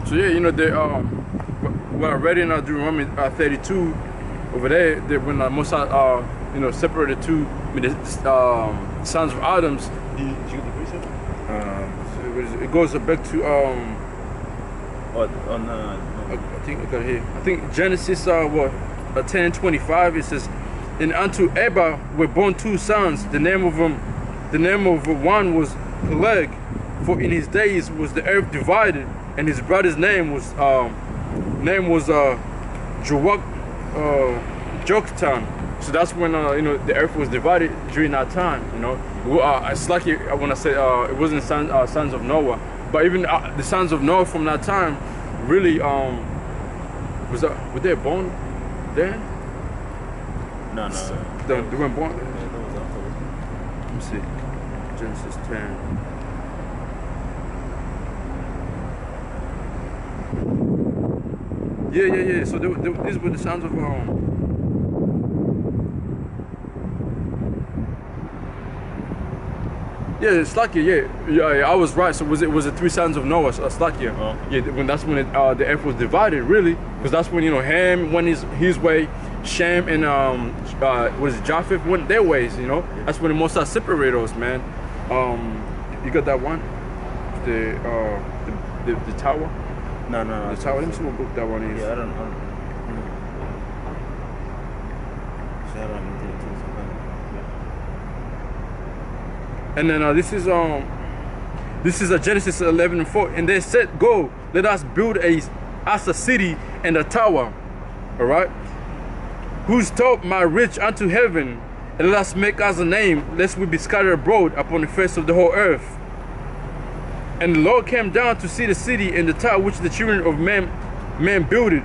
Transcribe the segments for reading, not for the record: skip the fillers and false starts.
So yeah, you know, when I read in Deuteronomy 32 over there, that when Mosai you know, separated two, I mean, the sons of Adams. Did you get the precept? So it goes back to I think I got it here. I think Genesis 10:25. It says, "And unto Abel were born two sons. The name of one was Peleg, for in his days was the earth divided, and his brother's name was Joktan." So that's when you know, the earth was divided during that time. You know, it's lucky when I say it wasn't sons of Noah, but even the sons of Noah from that time really were they born then? No. They weren't born. Yeah, that was after. Let me see. Genesis 10. Yeah. So these were the sons of yeah, Slakia. Yeah, I was right. So was it three sons of Noah? Slakia. Oh. Yeah, that's when the earth was divided, really, because that's when, you know, Ham went his way, Shem and was it Japheth went their ways. You know, that's when the Most High separated us, man. You got that one, the tower. No. The tower. Let me see what book that one is. Yeah, I don't know. And then this is a Genesis 11:4, and they said, "Go, let us build us a city and a tower, all right, whose top might reach unto heaven, and let us make us a name, lest we be scattered abroad upon the face of the whole earth." And the Lord came down to see the city and the tower which the children of man builded.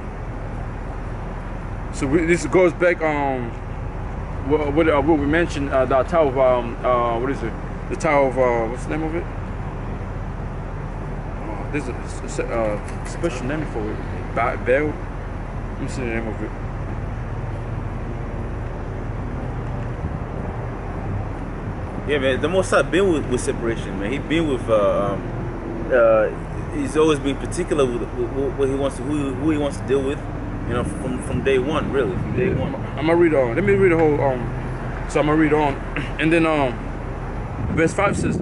So this goes back what we mentioned, the tower of what is it? The tower of what's the name of it? There's a special name for it. Baal. Let me see the name of it. Yeah, man. The Most High been with separation, man. He been with he's always been particular with what he wants to, who he wants to deal with. You know, from day one, really, from day one. I'm gonna read on. Let me read the whole. So I'm gonna read on, and then verse 5 says,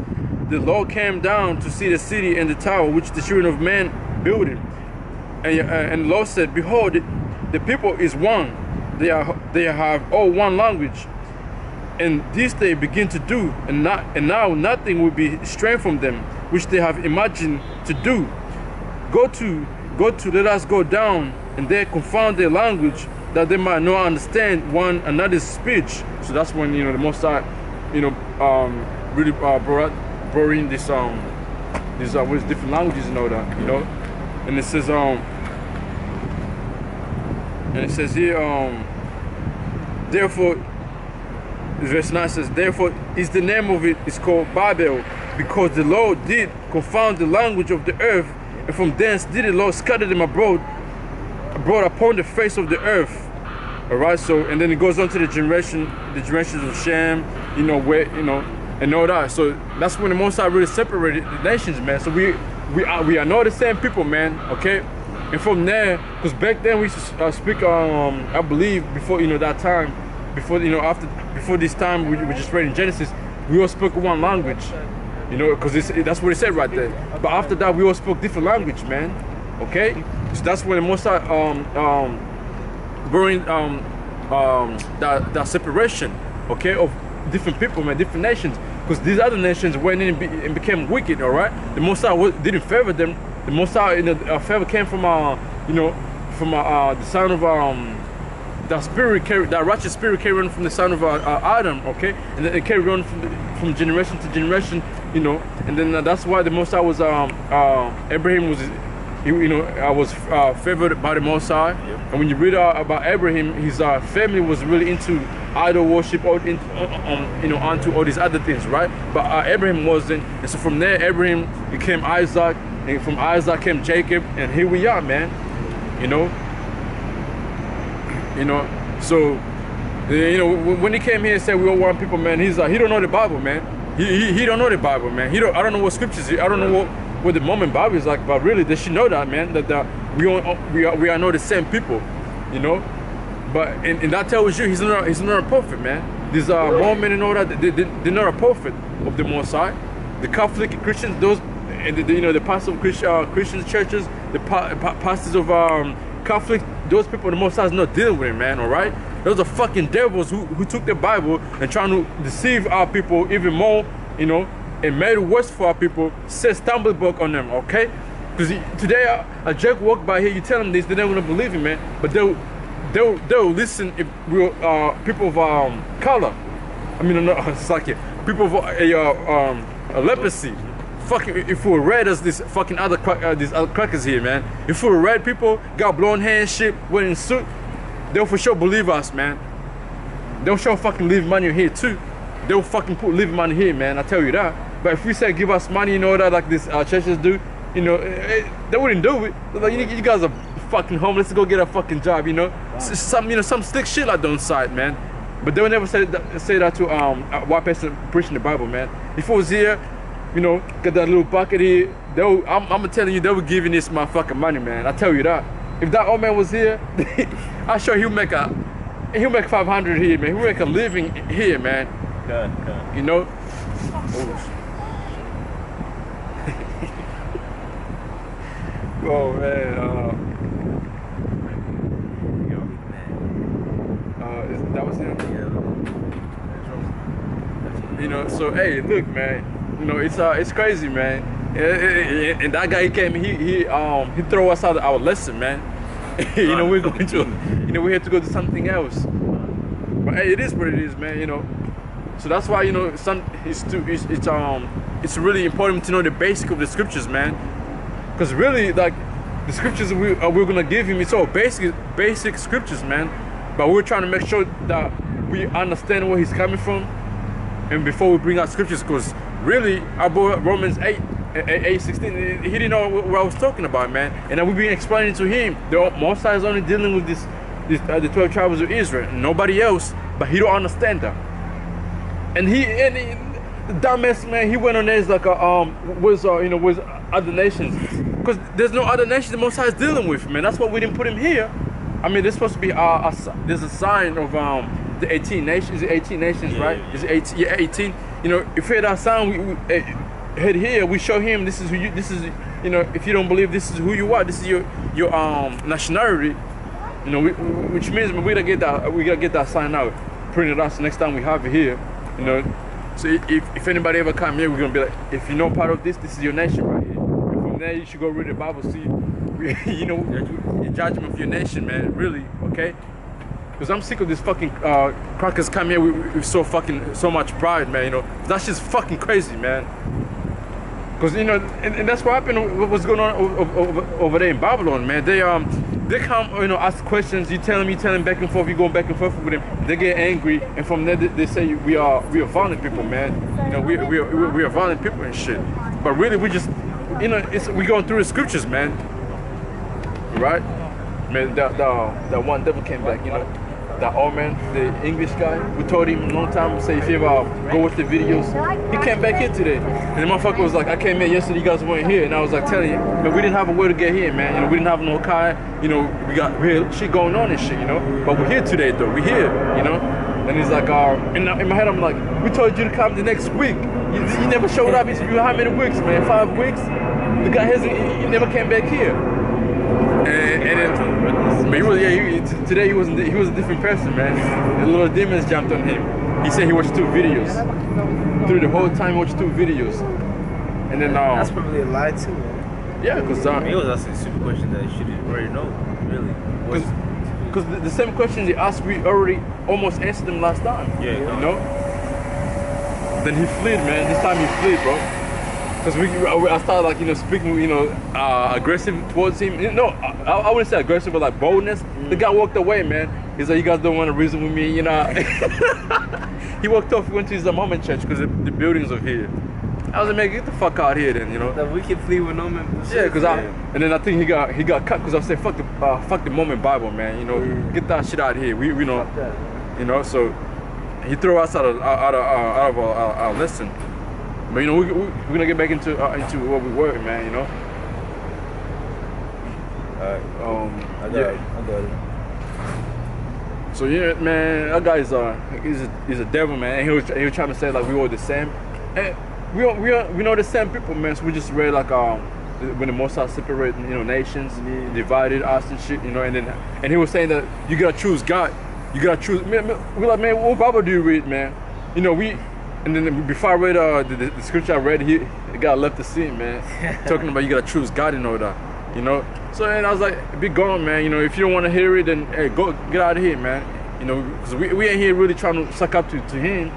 "The Lord came down to see the city and the tower which the children of man builded, and the Lord said, Behold, the people is one; they have all one language, and this they begin to do, and now nothing will be strange from them, which they have imagined to do. Go to, let us go down, and there confound their language, that they might not understand one another's speech." So that's when, you know, the Most High, you know, really brought in this with different languages and all that, you know. And it says here, therefore, verse 9 says, "Therefore is the name of it is called Babel, because the Lord did confound the language of the earth, and from thence did the Lord scatter them abroad upon the face of the earth." All right. So, and then it goes on to the generations of Shem, you know, where, you know, and all that. So that's when the Most High really separated the nations, man. So we are not the same people, man. Okay. And from there, because back then we used to speak, I believe, before, you know, that time, before, you know, before this time we just read in Genesis, we all spoke one language, you know, because that's what it said right there. But after that, we all spoke different language, man. Okay. So that's when the Most High brought in that separation, okay, of different people, man, different nations, because these other nations went in and became wicked. All right, the Most High didn't favor them. The Most High, you know, favor came from you know, from the son of that righteous spirit carried on from the son of Adam, okay, and then it carried on from generation to generation, you know, and then that's why the Most High was Abraham was, you know, was favored by the Most High. Yep. And when you read about Abraham, his family was really into idol worship, or you know, onto all these other things, right? But Abraham wasn't, and so from there, Abraham became Isaac, and from Isaac came Jacob, and here we are, man. You know. So, you know, when he came here and said we all one people, man, he's he don't know the Bible, man. He don't know the Bible, man. I don't know what scriptures. I don't know what the Mormon Bible is like, but really they should know that, man, that we are not the same people, you know. But and that tells you he's not a prophet, man. These Mormon and all that, they're not a prophet of the Most High. The Catholic Christians, those, and you know, the pastors of Christian churches, the pastors of Catholic, those people, the Most High is not dealing with it, man. All right, those are fucking devils who took the Bible and trying to deceive our people even more, you know, and made it worse for our people. Set stumbling block on them, okay? Because today a jerk walk by here, you tell them this, they're not gonna believe it, man. But they'll listen if we're people of color. I mean, no, it's like people of a leprosy. Fucking, if we're red as this fucking these other crackers here, man. If we're red people, got blonde hair and shit, wearing suit, they'll for sure believe us, man. They'll sure fucking leave money here too. They'll fucking leave money here, man. I tell you that. But if we say give us money, you know that, like these churches do, you know, they wouldn't do it. Like, you guys are fucking homeless, let's go get a fucking job, you know. Wow. Some slick shit like on side, man. But they would never say that to a white person preaching the Bible, man. If it was here, you know, get that little bucket here, I'm telling you, they were giving this motherfucking money, man. I tell you that. If that old man was here, I'm sure he'll make 500 here, man. He'll make a living here, man. God. You know. Oh man. That was him. You know, so hey, look, man. You know, it's crazy, man. And that guy, he came, he threw us out of our lesson, man. You know, we're going to, you know, we had to go to something else. But hey, it is what it is, man. You know. So that's why, you know, it's really important to know the basic of the scriptures, man. Because really, like, the scriptures we're gonna give him, it's all basic scriptures, man. But we're trying to make sure that we understand where he's coming from, and before we bring out scriptures, because really, about Romans 8:16, he didn't know what I was talking about, man. And then we've been explaining to him, the Most High is only dealing with the 12 tribes of Israel, nobody else. But he don't understand that. And he dumbass, man, he went on there like with other nations, because there's no other nation the Most High is dealing with, man. That's why we didn't put him here. I mean, there's supposed to be there's a sign of the 18 nations. 18 nations, yeah, right? Is it 18? Yeah, 18. You know, if we had our sign, we head here, we show him this is who you. This is, you know, if you don't believe this is who you are, this is your nationality. You know, which means we gotta get that sign out, print it out. So next time we have it here, you know. So if anybody ever come here, we're gonna be like, if you're not part of this is your nation right here. And from there, you should go read the Bible, see, you know, your judgment of your nation, man. Really, okay? Because I'm sick of this fucking crackers come here with so much pride, man. You know, that's just fucking crazy, man. Because, you know, and that's what happened. What's going on over there in Babylon, man? They come, you know, ask questions. You tell them back and forth. You go back and forth with them. They get angry, and from there they say we are violent people, man. You know, we are violent people and shit. But really, we just, you know, we going through the scriptures, man. Right? Man, that one devil came back, you know. That old man, the English guy, who told him a long time, say if you ever go watch the videos, he came back here today. And the motherfucker was like, I came here yesterday, you guys weren't here. And I was like, telling you, man, we didn't have a way to get here, man. You know, we didn't have no car, you know, we got real shit going on and shit, you know. But we're here today, though, we're here, you know. And he's like, in my head, I'm like, we told you to come the next week. You never showed up. He said, how many weeks, man? 5 weeks? The guy he never came back here. And then, but today he was a different person, man. The little demons jumped on him. He said he watched 2 videos. Through the whole time, he watched 2 videos. And then that's probably a lie too, man. Yeah, because he was asking a stupid question that you should already know, really. Because the same questions he asked, we already almost answered them last time. Yeah, you know. Then he fled, man. This time he fled, bro. Because I started, like, you know, speaking, you know, aggressive towards him. No, I wouldn't say aggressive, but like boldness. The guy walked away, man. He's like, you guys don't want to reason with me, you know. He walked off, went to his Mormon church because the buildings are here. I was like, man, get the fuck out here then, you know. That we can flee with no man. Yeah, because and then I think he got cut because I said, fuck the Mormon Bible, man. You know, get that shit out of here. We know, you know. So he threw us out of our lesson. But you know, we're gonna get back into what we were, man. You know. I got it. So yeah, man, that guy is he's a devil, man. And he was trying to say like we were the same, and we know the same people, man. So we just read like when the Most High separated, you know, nations, divided us and shit, you know, and he was saying that you gotta choose God, you gotta choose. Man, we're like, man, what Bible do you read, man? You know, and then before I read the scripture I read, the guy left the scene, man, talking about you gotta choose God in order, you know. So and I was like, be gone, man. You know, if you don't want to hear it, then hey, go get out of here, man. You know, because we ain't here really trying to suck up to him,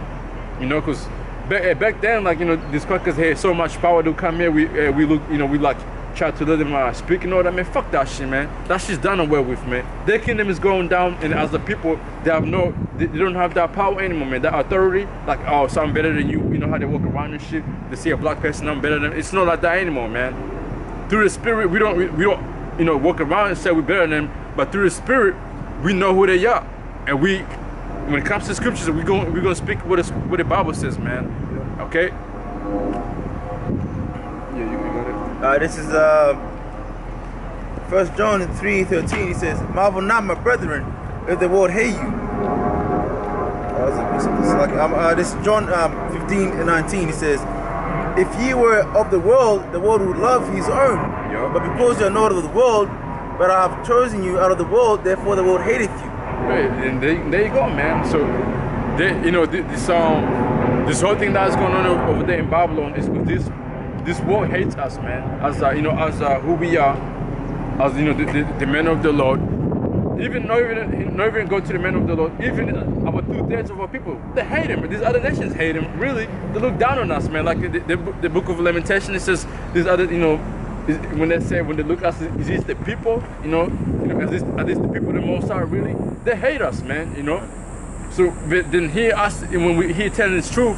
you know, because back then, like, you know, these crackers had so much power to come here. We look, you know, we like try to let them speak and all that, man. Fuck that shit, man. That shit's done away with, man. Their kingdom is going down, and as the people, they don't have that power anymore, man. That authority, like, oh, so I'm better than you. You know how they walk around and shit. They see a black person, I'm better than. It's not like that anymore, man. Through the spirit, we don't, you know, walk around and say we're better than them. But through the spirit, we know who they are, and when it comes to scriptures, we're gonna speak what the Bible says, man. Okay. Yeah, you got it. This is 1 John 3:13. He says, "Marvel not, my brethren, if the world hate you." This is John 15:19. He says, "If ye were of the world would love his own. Yep. But because you are not of the world, but I have chosen you out of the world, therefore the world hateth you." Right, and there you go, man. So, you know, this whole thing that's going on over there in Babylon is with this world hates us, man. As you know, as who we are, as you know, the men of the Lord. Even not even go to the men of the Lord. Even about 2/3 of our people, they hate him. These other nations hate him. Really, they look down on us, man. Like the book of Lamentation, it says these other, you know, when they look at us, is this the people, you know, are this the people the Most High really? They hate us, man, you know. So then hear us when we hear telling the truth,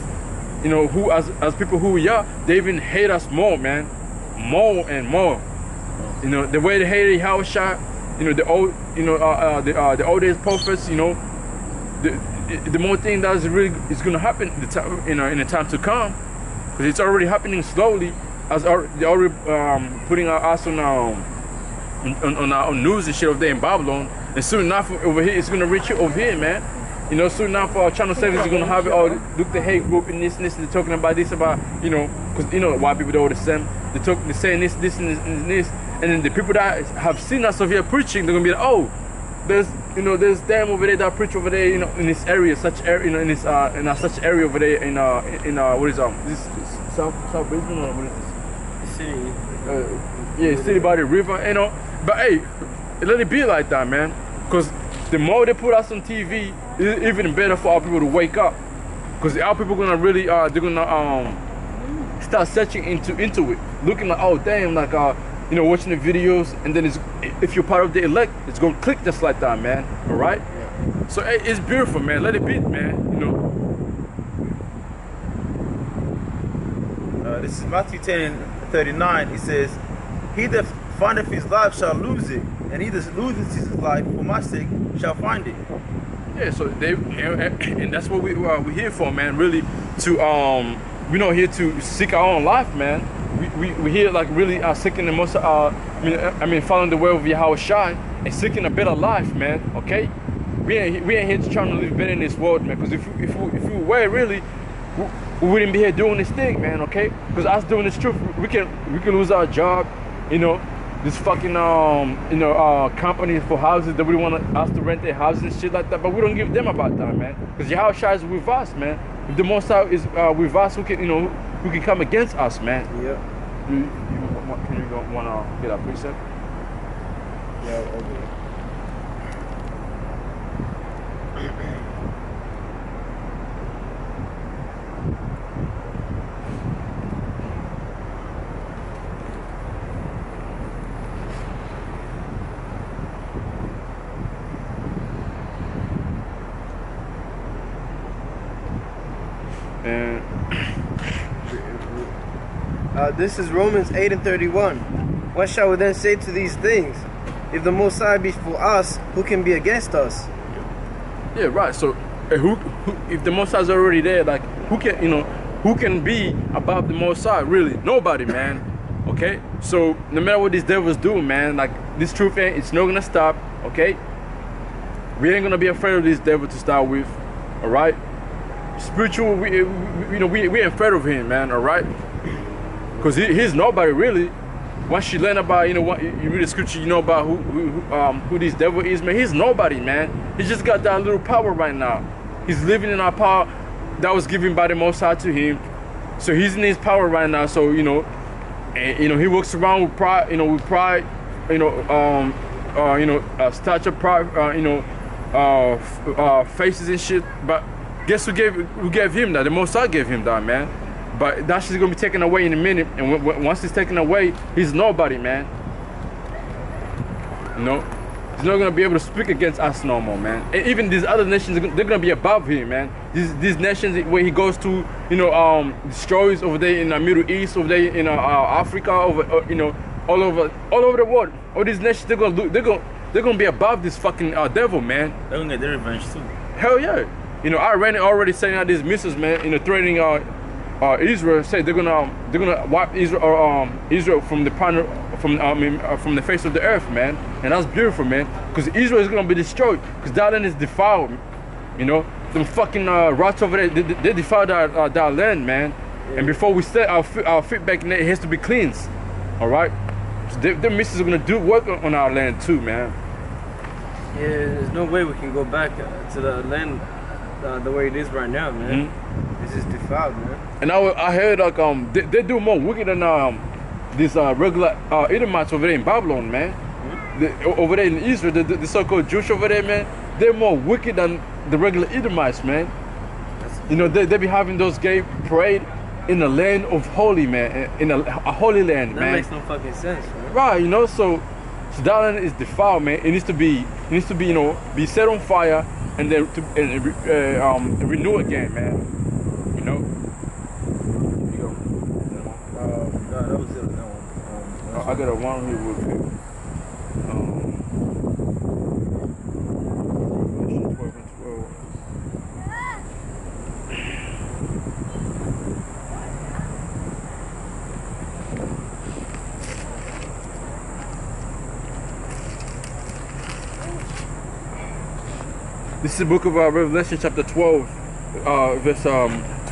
you know, who as people who we are, they even hate us more, man, more and more. You know, the way they hated Yahushua, you know, the old days prophets, you know, the more thing that is gonna happen, in the time to come, because it's already happening slowly. As they're already putting us on our news and shit over there in Babylon, and soon enough over here it's gonna reach you over here, man. You know, soon enough Channel 7 is gonna have it all. Look, the hate group and this. They're talking about this, about, you know, because you know white people, they're all the same. They're saying this and this, and then the people that have seen us over here preaching, they're gonna be like, oh, there's them over there that preach over there, you know, in this area, such area, you know, in such area over there in what is this South Brisbane, or what is this? City. City by the river, you know. But hey, let it be like that, man. Because the more they put us on TV, it's even better for our people to wake up. Because our people gonna really, they're gonna start searching into it, looking like, oh damn, like you know, watching the videos, and then if you're part of the elect, it's gonna click just like that, man. All right. Yeah. So hey, it's beautiful, man. Let it be, man. You know. This is Matthew 10:39. He says, "He that findeth his life shall lose it, and he that loseth his life for my sake shall find it." Yeah, so and that's what we're here for, man. Really, to we're not here to seek our own life, man. We're here like really seeking the most. I mean, following the way of Yahushua and seeking a better life, man. Okay, we ain't here to try to live better in this world, man. Because if we were really, we wouldn't be here doing this thing, man. Okay, because us doing this truth, we can lose our job, you know. This fucking company for houses that we want us to rent their houses and shit like that, but we don't give them about that, man. Because Yahushua is with us, man. If the Most High is with us, who can come against us, man? Yeah. Can you want to get a precept? Yeah, okay. And this is Romans 8:31. What shall we then say to these things? If the Most High be for us, who can be against us? yeah, right. So who if the Most High is already there, like who can, you know, who can be above the Most High? Really, nobody, man. Okay, so no matter what these devils do, man, like this truth ain't, it's not gonna stop. Okay, we ain't gonna be afraid of this devil to start with. All right, spiritual, we ain't afraid of him, man. All right, because he's nobody really. Once you learn about, what you read the scripture, you know about who this devil is, man. He's nobody, man. He just got that little power right now. He's living in our power that was given by the Most High to him. So he's in his power right now. So and he walks around with pride, stature, pride, faces and shit. But guess who gave him that? The Most High gave him that, man. But that shit's gonna be taken away in a minute, and once it's taken away, he's nobody, man. He's not gonna be able to speak against us no more, man. And even these other nations, they're gonna be above him, man. These nations where he goes to, destroys over there in the Middle East, over there in Africa, all over the world. All these nations, they're gonna be above this fucking devil, man. They're gonna get their revenge too. Hell yeah. Iran already sending out these missiles, man. Threatening Israel. Say they're gonna wipe Israel from the planet, from the face of the earth, man. And that's beautiful, man. Because Israel is gonna be destroyed. Because that land is defiled. Them fucking rats over there, they defiled that land, man. Yeah. And before we set our feet back in there, it has to be cleansed. All right. So them missiles are gonna do work on our land too, man. Yeah, there's no way we can go back to the land the way it is right now, man. It's just defiled, man. And I heard like they do more wicked than these regular Edomites over there in Babylon, man. Over there in Israel, the so-called Jewish over there, man, they're more wicked than the regular Edomites, man. They be having those gay parade in the land of holy, man, in a holy land, man. That makes no fucking sense, man. Right, so that land is defiled, man. It needs to be, be set on fire and then renew again, man. No, that was it on that one. I got a one here real quick. Revelation 12 and 12. This is the book of Revelation chapter 12, verse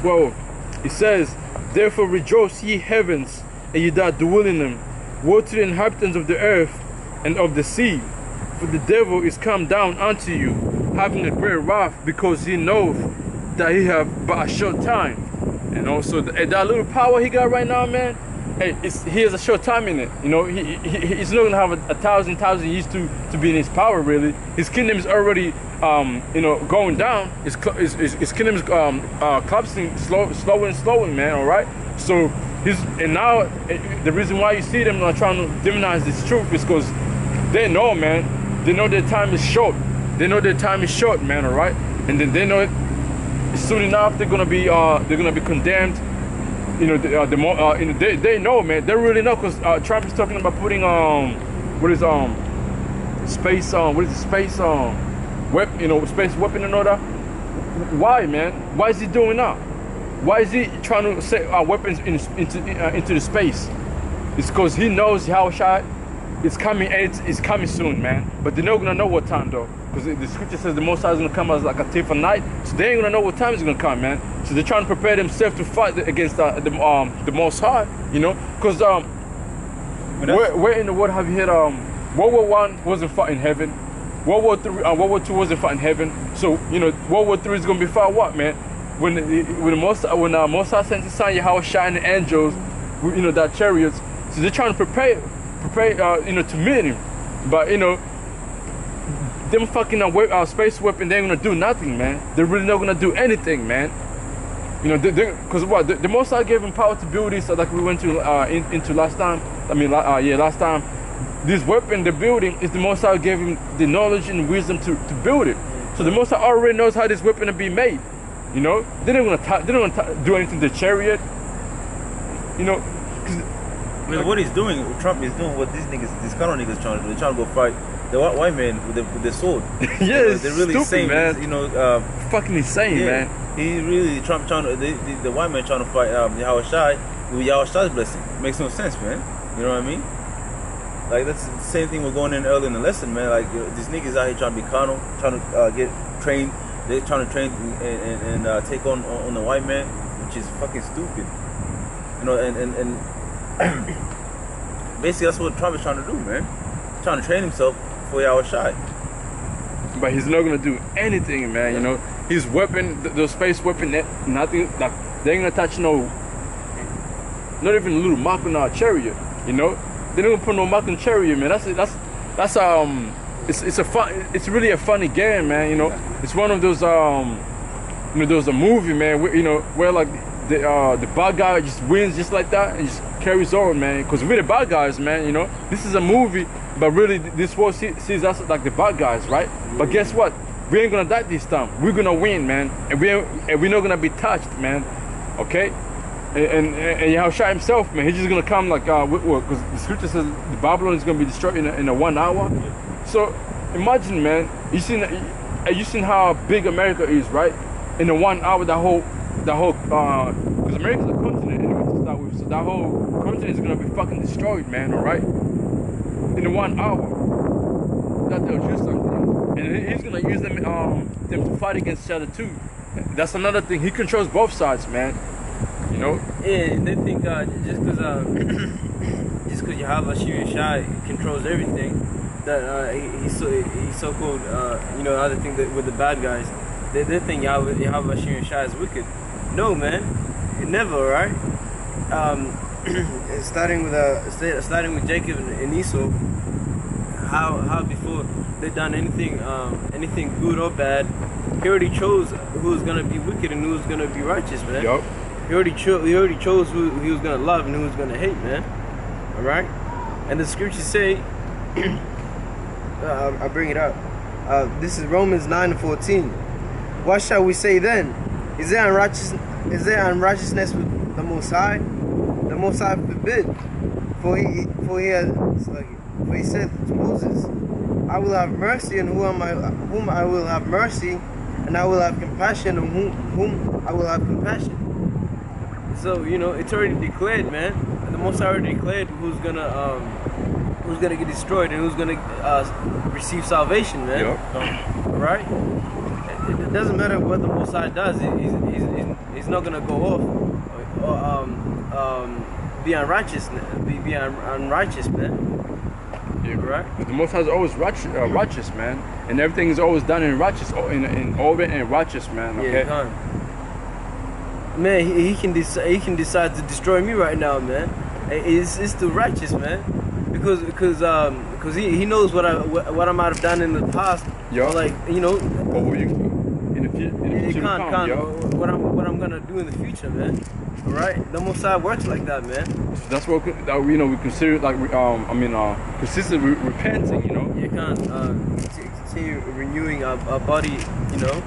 12. It says, "Therefore rejoice, ye heavens, and ye that dwell in them. Woe to the inhabitants of the earth and of the sea, for the devil is come down unto you, having a great wrath, because he knoweth that he have but a short time." And also that little power he got right now, man. Hey, he has a short time in it. He's not gonna have a thousand years to be in his power. Really, his kingdom is already going down. His kingdom is collapsing slow, man. All right. So now the reason why you see them trying to demonize this truth is because they know, man. They know their time is short. They know their time is short, man. All right. And then they know it. Soon enough they're gonna be condemned. They know, man. They really know, because Trump is talking about putting space weapon and all that. Why, man? Why is he doing that? Why is he trying to set weapons into the space? It's because he knows how shot it's coming, and it's coming soon, man. But they're not gonna know what time though, because the scripture says the Most High is gonna come as like a thief of night. So they ain't gonna know what time it's gonna come, man. So they're trying to prepare themselves to fight against the Most High, because where in the world have you heard World War I wasn't fought in heaven, World War II wasn't fought in heaven. So World War III is gonna be fought what, man? When Most High sent his son Yahweh and the angels, that chariots. So they're trying to prepare to meet him. But them fucking space weapon, they ain't gonna do nothing, man. They're really not gonna do anything, man. Because what the Most High gave him power to build this, like we went to into last time. Last time. This weapon, the building, is the Most High gave him the knowledge and wisdom to build it. So the Most High already knows how this weapon will be made. They don't gonna do anything to the chariot. What he's doing, what Trump is doing, what these kind of niggas trying to do. They're trying to go fight the white man with the sword. Yeah, they're really stupid, insane, man. Fucking insane, yeah. man. He really trying to the white man trying to fight Yahweh Shai with Yahweh Shai's blessing. Makes no sense, man. You know what I mean? Like that's the same thing we're going in early in the lesson, man. Like these niggas out here trying to be carnal, trying to get trained. They're trying to train and take on the white man, which is fucking stupid. You know, and basically that's what Trump is trying to do, man. Trying to train himself for Yahweh Shai. But he's not gonna do anything, man. You know, his weapon, the space weapon, nothing. Like they ain't gonna touch no, not even a little mark on our chariot. You know, they're not gonna put no mark on chariot, man. It's really a funny game, man. You know, it's one of those you know, there's a movie, man. Where like the bad guy just wins just like that and just carries on, man. Because we're the bad guys, man. You know, this is a movie, but really this world sees us like the bad guys, right? But guess what? We ain't gonna die this time. We're gonna win, man, and we're not gonna be touched, man. Okay? And Yahushua himself, man, he's just gonna come like because the scripture says the Babylon is gonna be destroyed in a 1 hour. So imagine, man, you seen how big America is, right? In a 1 hour, the whole because America's a continent anyway to start with, so that whole continent is gonna be fucking destroyed, man. All right? In a 1 hour, that tells you something. And he's gonna use them to fight against each other too. That's another thing. He controls both sides, man. You know? Yeah, they think just because Yahweh Shai controls everything, that he's so called. You know, other thing that with the bad guys, they think Yahweh Shai is wicked. No, man, never, right? Starting with Jacob and Esau, how before they done anything good or bad, he already chose who's gonna be wicked and who's gonna be righteous, man. Yup. He already chose who he was gonna love and who was gonna hate, man. All right, and the scriptures say, I'll bring it up. This is Romans 9:14. What shall we say then? Is there unrighteousness with the Most High? The Most High forbid. For he said to Moses, I will have mercy on whom I will have mercy, and I will have compassion on whom I will have compassion. So, you know, it's already declared, man. The Most High already declared who's gonna get destroyed and who's gonna receive salvation, man. Yep. All right. It doesn't matter what the Most High does. He's not gonna go off or be unrighteous, unrighteous, man. Yeah, right. But the Most High is always righteous, man, and everything is always done in righteous, in order and righteous, man. Okay. Yeah, man, he can decide to destroy me right now, man. It's still righteous, man, because he knows what I might have done in the past. Yeah. Or like, you know. What will you in the future? What I'm gonna do in the future, man. All right. The Most High works like that, man. So that's what we consider like consistent repenting, you know. You can't continue renewing our body, you know.